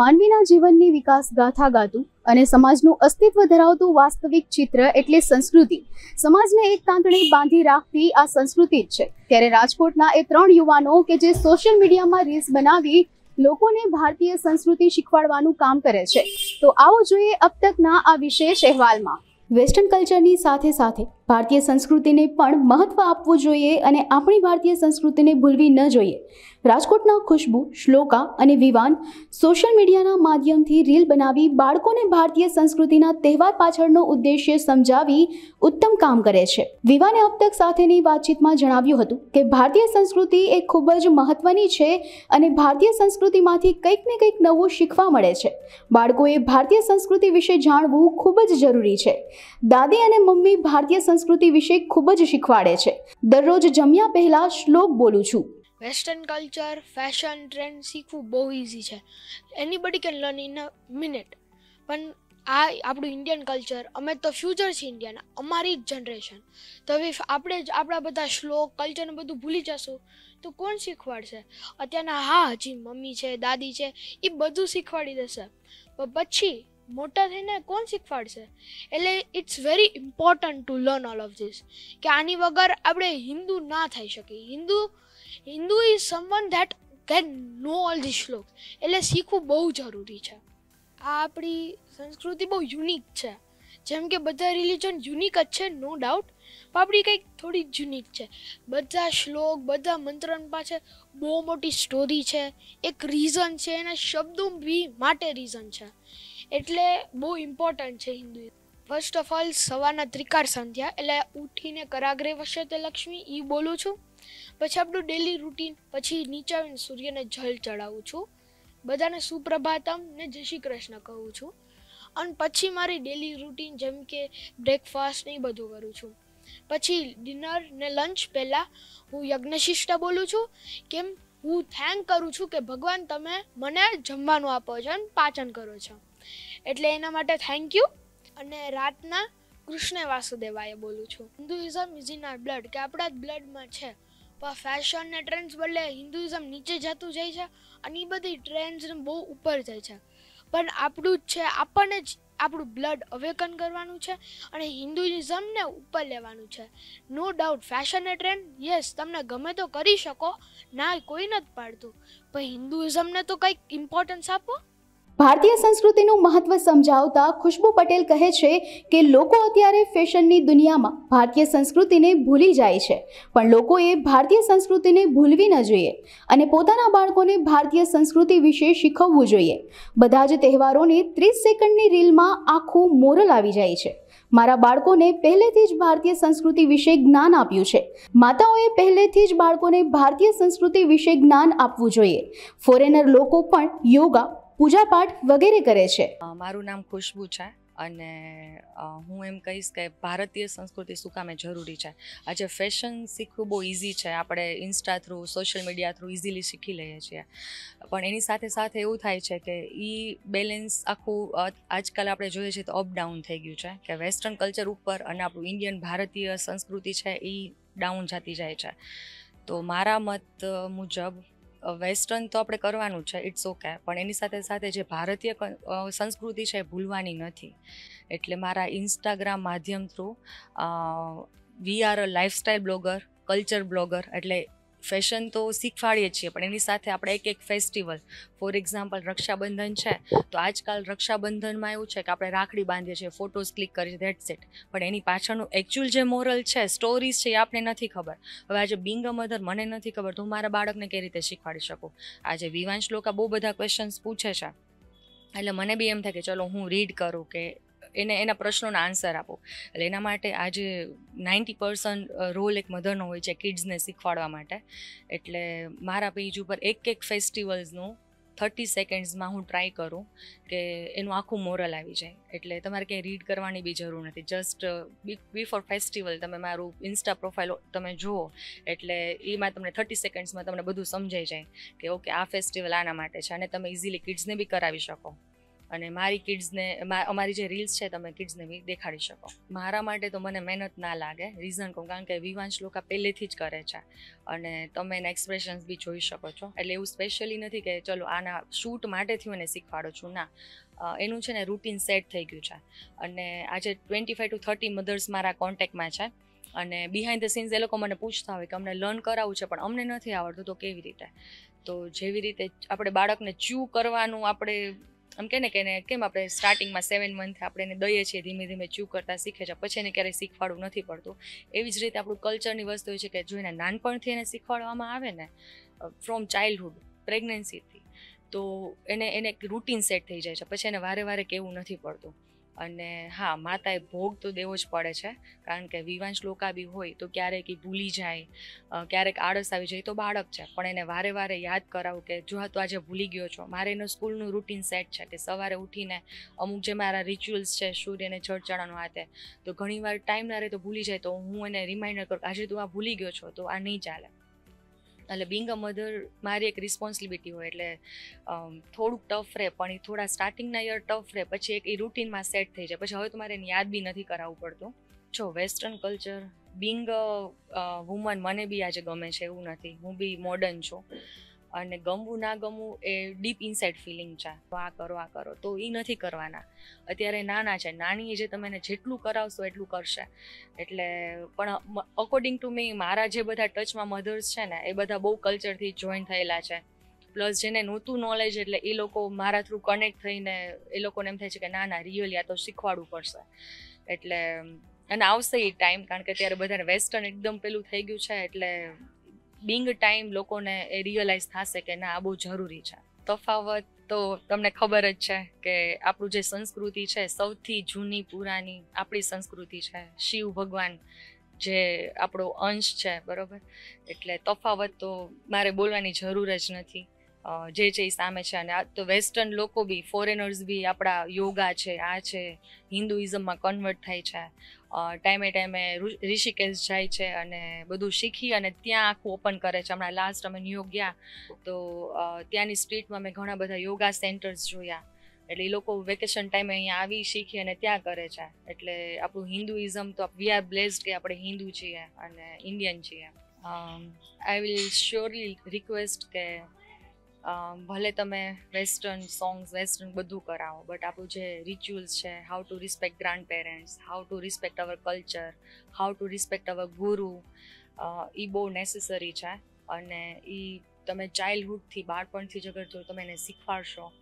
માનવીના જીવનની વિકાસ ગાથા ગાતું અને સમાજનું અસ્તિત્વ ધરાવતું વાસ્તવિક ચિત્ર એટલે સંસ્કૃતિ. સમાજને એક તાંતણે બાંધી રાખતી આ સંસ્કૃતિ જ છે. ત્યારે રાજકોટના એ 3 યુવાનો કે જે સોશિયલ મીડિયામાં રીલ્સ બનાવી લોકોને ભારતીય સંસ્કૃતિ શીખવાડવાનું કામ કરે છે. તો આવો જોઈએ અબ તકના આ વિશેષ અહેવાલમાં. વેસ્ટર્ન કલ્ચરની સાથે સાથે ભારતીય સંસ્કૃતિને પણ મહત્વ આપવું જોઈએ અને આપણી ભારતીય સંસ્કૃતિને ભૂલવી ન જોઈએ. રાજકોટના ખુશ્બુ, શ્લોકા અને વિવાન સોશિયલ મીડિયાના માધ્યમથી રીલ બનાવી બાળકોને ભારતીય સંસ્કૃતિના તહેવાર પાછળનો ઉદ્દેશ્ય સમજાવી ઉત્તમ કામ કરે છે. વિવાને અબ તક સાથેની વાતચીતમાં જણાવ્યું હતું કે ભારતીય સંસ્કૃતિ એ ખૂબ જ મહત્વની છે અને ભારતીય સંસ્કૃતિમાંથી કંઈક ને કંઈક નવું શીખવા મળે છે. બાળકોએ ભારતીય સંસ્કૃતિ વિશે જાણવું ખૂબ જ જરૂરી છે. દાદી અને મમ્મી ભારતીય સંસ્કૃતિ વિશે ખૂબ જ શીખવાડે છે. દરરોજ જમ્યા પહેલા શ્લોક બોલું છું. વેસ્ટર્ન કલ્ચર, ફેશન, ટ્રેન્ડ શીખવું બહુ ઇઝી છે. Anybody can learn in a minute. પણ આ આપણું ઇન્ડિયન કલ્ચર, અમે તો ફ્યુચર છે ઇન્ડિયાના, અમારી જ જનરેશન. તો હવે આપણે જ આપણા બધા શ્લોક, કલ્ચરને બધું ભૂલી જશું તો કોણ શીખવાડશે? અત્યારના હજી મમ્મી છે, દાદી છે, એ બધું શીખવાડી દેશે, પણ પછી મોટા થઈને કોણ શીખવાડશે? એટલે it's very important to learn all of this, કે આની વગર આપણે હિન્દુ ના થઈ શકીએ. Hindu is someone that can know all this shlokas. એટલે શીખવું બહુ જરૂરી છે. આ આપણી સંસ્કૃતિ બહુ યુનિક છે. જેમ કે બધા રિલિજન યુનિક જ છે, નો ડાઉટ, પણ આપણી કંઈક થોડી જ યુનિક છે. બધા શ્લોક, બધા મંત્રણ પાછળ બહુ મોટી સ્ટોરી છે, એક રીઝન છે, એના શબ્દો બી માટે રીઝન છે. એટલે બહુ ઇમ્પોર્ટન્ટ છે હિન્દુ. ફર્સ્ટ ઓફ ઓલ સવારના ત્રિકાળ સંધ્યા, એટલે ઉઠીને કરાગ્રે વસતે લક્ષ્મી, એ બોલું છું. પછી આપણું ડેલી રૂટીન, પછી નીચે આવીને સૂર્યને જળ ચડાવું છું, બધાને સુપ્રભાતમ ને જય શ્રી કૃષ્ણ કહું છું. અને પછી મારી ડેલી રૂટીન જેમ કે બ્રેકફાસ્ટ ને એ બધું કરું છું. પછી ડિનર ને લંચ પહેલાં હું યજ્ઞશિષ્ટા બોલું છું. કેમ? હું થેન્ક કરું છું કે ભગવાન તમે મને જમવાનું આપો છો અને પાચન કરો છો, એટલે એના માટે થેન્ક યુ. અને રાતના કૃષ્ણ વાસુદેવાય બોલું છું. Hinduism is in our blood, કે આપણા જ બ્લડમાં છે. પણ ફેશન ને ટ્રેન્ડ્સ બદલે હિન્દુઇઝમ નીચે જતું જાય છે અને એ બધી ટ્રેન્ડ્સને બહુ ઉપર જાય છે. પણ આપણું જ છે, આપણને જ આપણું બ્લડ અવેકન કરવાનું છે અને હિન્દુઇઝમને ઉપર લેવાનું છે. નો ડાઉટ ફેશન ને ટ્રેન્ડ યસ તમે ગમે તો કરી શકો, ના કોઈ નથી પાડતું, પણ હિન્દુઇઝમને તો કંઈક ઇમ્પોર્ટન્સ આપો. ભારતીય સંસ્કૃતિનું મહત્વ સમજાવતા ખુશ્બુ પટેલ કહે છે કે લોકો અત્યારે ફેશનની દુનિયામાં ભારતીય સંસ્કૃતિને ભૂલી જાય છે, પણ લોકોએ ભારતીય સંસ્કૃતિને ભૂલવી ન જોઈએ અને પોતાના બાળકોને ભારતીય સંસ્કૃતિ વિશે શીખવવું જોઈએ. બધા જ તહેવારોને 30 સેકન્ડની રીલમાં આખું મોરલ આવી જાય છે. મારા બાળકોને પહેલેથી જ ભારતીય સંસ્કૃતિ વિશે જ્ઞાન આપ્યું છે. માતાઓએ પહેલેથી જ બાળકોને ભારતીય સંસ્કૃતિ વિશે જ્ઞાન આપવું જોઈએ. ફોરેનર લોકો પણ યોગા, પૂજાપાઠ વગેરે કરે છે. મારું નામ ખુશ્બુ છે અને હું એમ કહીશ કે ભારતીય સંસ્કૃતિ શું કામે જરૂરી છે. આજે ફેશન શીખવું બહુ ઇઝી છે, આપણે Insta through, social media through easily શીખી લઈએ છીએ. પણ એની સાથે સાથે એવું થાય છે કે એ બેલેન્સ આખું આજકાલ આપણે જોઈએ છીએ તો અપ ડાઉન થઈ ગયું છે, કે વેસ્ટર્ન કલ્ચર ઉપર અને આપણું ઇન્ડિયન ભારતીય સંસ્કૃતિ છે એ ડાઉન જતી જાય છે. તો મારા મત મુજબ વેસ્ટર્ન તો આપણે કરવાનું છે, ઇટ્સ ઓકે, પણ એની સાથે સાથે જે ભારતીય સંસ્કૃતિ છે એ ભૂલવાની નથી. એટલે મારા ઇન્સ્ટાગ્રામ માધ્યમ through we are a lifestyle blogger, culture blogger, એટલે ફેશન તો શીખવાડીએ છીએ, પણ એની સાથે આપણે એક ફેસ્ટિવલ, ફોર એક્ઝામ્પલ રક્ષાબંધન છે, તો આજકાલ રક્ષાબંધનમાં એવું છે કે આપણે રાખડી બાંધીએ છીએ, ફોટોઝ ક્લિક કરીએ, ધેટ્સ ઇટ. પણ એની પાછળનું એકચ્યુઅલ જે મોરલ છે, સ્ટોરીઝ છે, એ આપણે નથી ખબર. હવે આજે બિંગ અ મધર મને નથી ખબર, તો હું મારા બાળકને કઈ રીતે શીખવાડી શકું? આજે વિવાંશ લોકો બહુ બધા ક્વેશ્ચન્સ પૂછે છે, એટલે મને બી એમ થાય કે ચલો હું રીડ કરું, કે એના પ્રશ્નોના આન્સર આપો. એટલે એના માટે આજે 90% રોલ એક મધરનો હોય છે કિડ્સને શીખવાડવા માટે. એટલે મારા પેજ ઉપર એક ફેસ્ટિવલ્સનું 30 સેકન્ડ્સમાં હું ટ્રાય કરું કે એનું આખું મોરલ આવી જાય. એટલે તમારે ક્યાંય રીડ કરવાની બી જરૂર નથી, જસ્ટ બિફોર ફેસ્ટિવલ તમે મારું ઇન્સ્ટા પ્રોફાઇલ તમે જુઓ, એટલે એમાં તમને 30 સેકન્ડ્સમાં તમને બધું સમજાઈ જાય કે ઓકે આ ફેસ્ટિવલ આના માટે છે, અને તમે ઇઝીલી કિડ્સને બી કરાવી શકો. અને મારી કિડ્સને અમારી જે રીલ્સ છે તમે કિડ્સને બી દેખાડી શકો. મારા માટે તો મને મહેનત ના લાગે, રીઝન કહું કારણ કે વિવાંશ લોકો પહેલેથી જ કરે છે અને તમે એના એક્સપ્રેશન્સ બી જોઈ શકો છો. એટલે એવું સ્પેશિયલી નથી કે ચલો આના શૂટ માટેથી હું એને શીખવાડું છું, ના. એનું છે ને રૂટીન સેટ થઈ ગયું છે. અને આજે 25 to 30 મધર્સ મારા કોન્ટેક્ટમાં છે અને બિહાઇન્ડ ધ સીન્સ એ લોકો મને પૂછતા હોય કે અમને લર્ન કરાવવું છે પણ અમને નથી આવડતું, તો કેવી રીતે? તો જેવી રીતે આપણે બાળકને ચ્યુ કરવાનું આપણે એમ કે ને કેમ આપણે સ્ટાર્ટિંગમાં 7 મંથ આપણે એને દઈએ છીએ, ધીમે ધીમે ચ્યુ કરતા શીખે છે, પછી એને ક્યારેય શીખવાડવું નથી પડતું. એવી જ રીતે આપણું કલ્ચરની વસ્તુ હોય છે કે જો એને નાનપણથી એને શીખવાડવામાં આવે ને ફ્રોમ ચાઇલ્ડહુડ, પ્રેગ્નન્સીથી, તો એને એક રૂટીન સેટ થઈ જાય છે, પછી એને વારે વારે કહેવું નથી પડતું. અને હા, માતાએ ભોગ તો દેવો જ પડે છે કારણ કે વિવાંશ લોકા બી હોય તો ક્યારેક એ ભૂલી જાય, ક્યારેક આળસ આવી જાય, તો બાળક છે પણ એને વારે વારે યાદ કરાવું કે જો તો આજે ભૂલી ગયો છો. મારે એનું સ્કૂલનું રૂટીન સેટ છે કે સવારે ઉઠીને અમુક જે મારા રિચ્યુઅલ્સ છે સૂર્યને જળ ચડાવવાનું હાથે, તો ઘણીવાર ટાઈમ ના રહે તો ભૂલી જાય, તો હું એને રિમાઇન્ડર કરું આજે તું આ ભૂલી ગયો છો તો આ નહીં ચાલે. એટલે બિંગ અ મધર મારી એક રિસ્પોન્સિબિલિટી હોય, એટલે થોડુંક ટફ રહે પણ એ થોડા સ્ટાર્ટિંગના યર ટફ રહે, પછી એક એ રૂટીનમાં સેટ થઈ જાય, પછી હવે તો મારે એને યાદ બી નથી કરાવવું પડતું. જો western culture being a woman મને બી આજે ગમે છે એવું નથી, હું બી મોડર્ન છું અને ગમવું ના ગમવું એ ડીપ ઇનસાઇડ ફિલિંગ છે. આ કરો તો એ નથી કરવાના. અત્યારે નાના છે, નાની જે તમે એને જેટલું કરાવશો એટલું કરશે. એટલે પણ અકોર્ડિંગ ટુ મી મારા જે બધા ટચમાં મધર્સ છે ને એ બધા બહુ કલ્ચરથી જોઈન થયેલા છે, પ્લસ જેને નહોતું નોલેજ એટલે એ લોકો મારા થ્રુ કનેક્ટ થઈને એ લોકોને એમ થાય છે કે ના રિયલી આ તો શીખવાડવું પડશે. એટલે અને આવશે એ ટાઈમ, કારણ કે અત્યારે બધાને વેસ્ટર્ન એકદમ પેલું થઈ ગયું છે, એટલે બિંગ ટાઈમ લોકોને એ રિયલાઇઝ થશે કે ના આ બહુ જરૂરી છે. તફાવત તો તમને ખબર જ છે કે આપણું જે સંસ્કૃતિ છે સૌથી જૂની પુરાની આપણી સંસ્કૃતિ છે, શિવ ભગવાન જે આપણો અંશ છે, બરોબર. એટલે તફાવત તો મારે બોલવાની જરૂર જ નથી, જે છે એ સામે છે. અને આ તો વેસ્ટર્ન લોકો બી, ફોરેનર્સ બી આપણા યોગા છે, આ છે, હિન્દુઇઝમમાં કન્વર્ટ થાય છે, ટાઈમે ઋષિકેશ જાય છે અને બધું શીખી અને ત્યાં આખું ઓપન કરે છે. હમણાં લાસ્ટ અમે ન્યુયોર્ક ગયા તો ત્યાંની સ્ટ્રીટમાં મેં ઘણા બધા યોગા સેન્ટર્સ જોયા, એટલે એ લોકો વેકેશન ટાઈમે અહીંયા આવી શીખી અને ત્યાં કરે છે. એટલે આપણું હિન્દુઇઝમ તો વી આર બ્લેસ્ડ કે આપણે હિન્દુ છીએ અને ઇન્ડિયન છીએ. આઈ વિલ શ્યોરલી રિક્વેસ્ટ કે ભલે તમે વેસ્ટર્ન સોંગ્સ વેસ્ટર્ન બધું કરાવો, બટ આપણું જે રિચ્યુઅલ્સ છે, how to respect grand parents, how to respect our culture, how to respect our ગુરુ, એ બહુ નેસેસરી છે. અને એ તમે ચાઇલ્ડહુડથી, બાળપણથી જ અગર જો તમે એને શીખવાડશો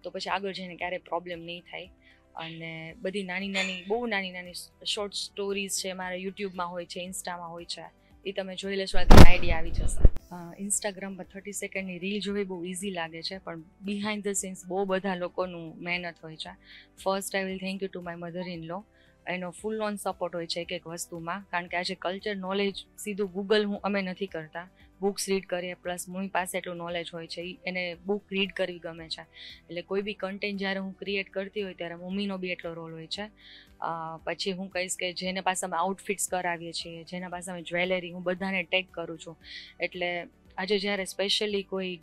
તો પછી આગળ જઈને ક્યારેય પ્રોબ્લેમ નહીં થાય. અને બધી બહુ નાની નાની શોર્ટ સ્ટોરીઝ છે, મારા યુટ્યુબમાં હોય છે, ઇન્સ્ટામાં હોય છે, એ તમે જોઈ લેશો તમને આઈડિયા આવી જશે. ઇન્સ્ટાગ્રામ પર 30 સેકન્ડની રીલ જોવી બહુ ઇઝી લાગે છે, પણ બિહાઇન્ડ ધ સીન્સ બહુ બધા લોકોનું મહેનત હોય છે. First I will thank you to my mother in law, એનો ફૂલ ઓન સપોર્ટ હોય છે એક વસ્તુમાં, કારણ કે આજે કલ્ચર નોલેજ સીધું ગૂગલ અમે નથી કરતા, બુક્સ રીડ કરીએ, પ્લસ મમ્મી પાસે એટલું નોલેજ હોય છે, એને બુક રીડ કરવી ગમે છે. એટલે કોઈ બી કન્ટેન્ટ જ્યારે હું ક્રિએટ કરતી હોય ત્યારે મમ્મીનો બી એટલો રોલ હોય છે. પછી હું કહીશ કે જેને પાસે અમે આઉટફિટ્સ કરાવીએ છીએ, જેના પાસે અમે જ્વેલરી, હું બધાને ટેગ કરું છું. એટલે આજે જ્યારે સ્પેશિયલી કોઈ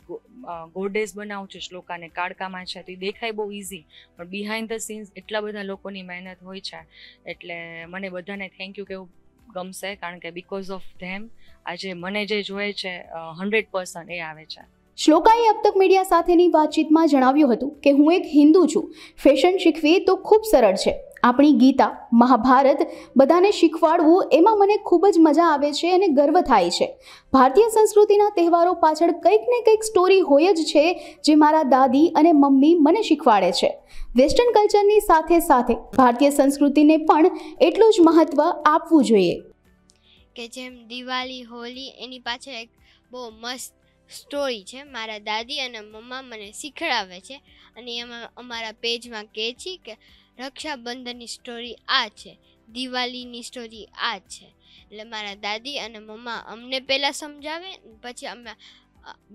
ગોડેસ બનાવું છું શ્લોકાને કાળકામાં છે, તો એ દેખાય બહુ ઇઝી, પણ બિહાઇન્ડ ધ સીન્સ એટલા બધા લોકોની મહેનત હોય છે. એટલે મને બધાને થેન્ક યુ કહેવું ગમશે, કારણ કે બીકોઝ ઓફ ધેમ આજે મને જે જોઈએ છે 100% એ આવે છે. શ્લોકાએ અબ તક મીડિયા સાથેની વાતચીતમાં જણાવ્યું હતું કે હું એક હિન્દુ છું, ફેશન શીખવી તો ખૂબ સરળ છે, આપણી ગીતા, મહાભારત બધાને શીખવાડવું એમાં મને ખૂબ જ મજા આવે છે અને ગર્વ થાય છે. ભારતીય સંસ્કૃતિના તહેવારો પાછળ કંઈક ને કંઈક સ્ટોરી હોય જ છે જે મારા દાદી અને મમ્મી મને શીખવાડે છે. વેસ્ટર્ન કલ્ચરની સાથે સાથે ભારતીય સંસ્કૃતિને પણ એટલું જ મહત્વ આપવું જોઈએ. કે જેમ દિવાળી, હોળી, એની પાછળ એક બહુ મસ્ત સ્ટોરી છે. મારા દાદી અને મમ્મા મને શીખડાવે છે અને એમાં અમારા પેજમાં કહે છે કે રક્ષાબંધનની સ્ટોરી આ છે, દિવાળીની સ્ટોરી આ છે. એટલે મારા દાદી અને મમ્મા અમને પહેલાં સમજાવે, પછી અમે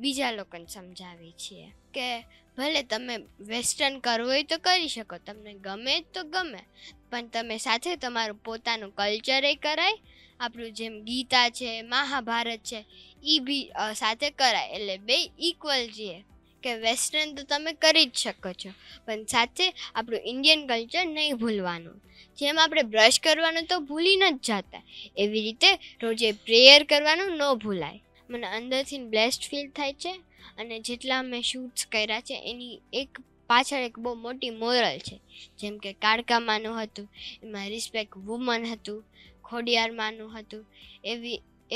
બીજા લોકોને સમજાવીએ છીએ કે ભલે તમે વેસ્ટર્ન કરવું હોય તો કરી શકો, તમને ગમે તો ગમે, પણ તમે સાથે તમારું પોતાનું કલ્ચર એ કરાય, આપણું જેમ ગીતા છે, મહાભારત છે, એ બી સાથે કરાય, એટલે બે ઇક્વલ છીએ. કે વેસ્ટર્ન તો તમે કરી જ શકો છો, પણ સાથે આપણું ઇન્ડિયન કલ્ચર નહીં ભૂલવાનું. જેમ આપણે બ્રશ કરવાનું તો ભૂલી ન જ જતા, એવી રીતે રોજે પ્રેયર કરવાનું ન ભૂલાય. મને અંદરથી બ્લેસ્ડ ફીલ થાય છે, અને જેટલા મેં શૂટ્સ કર્યા છે એની એક પાછળ એક બહુ મોટી મોરલ છે. જેમ કે કાળકામાનું હતું, એમાં રિસ્પેક્ટ વુમન હતું, ખોડિયાર માનું હતું,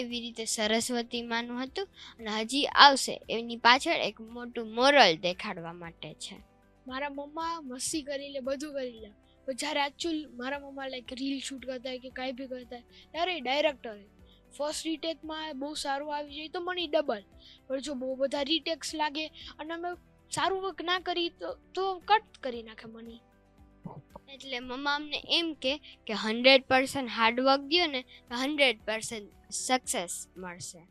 એવી રીતે સરસ્વતી માનું હતું, અને હજી આવશે એની પાછળ એક મોટું મોરલ દેખાડવા માટે છે. મારા મમ્મા મસ્તી કરી લે, બધું કરી લે, પણ જ્યારે એકચ્યુઅલ મારા મમ્મા લાઈક રીલ શૂટ કરતા હોય કે કાંઈ બી કરતા હોય ત્યારે ડાયરેક્ટર ફર્સ્ટ રીટેકમાં બહુ સારું આવી જાય તો મની ડબલ, પણ જો બહુ બધા રીટેક્સ લાગે અને અમે સારું વર્ક ના કરી તો કટ કરી નાખે મની. એટલે મમ્મા અમને એમ કે 100% હાર્ડવર્ક દો ને તો 100% સક્સેસ મળશે.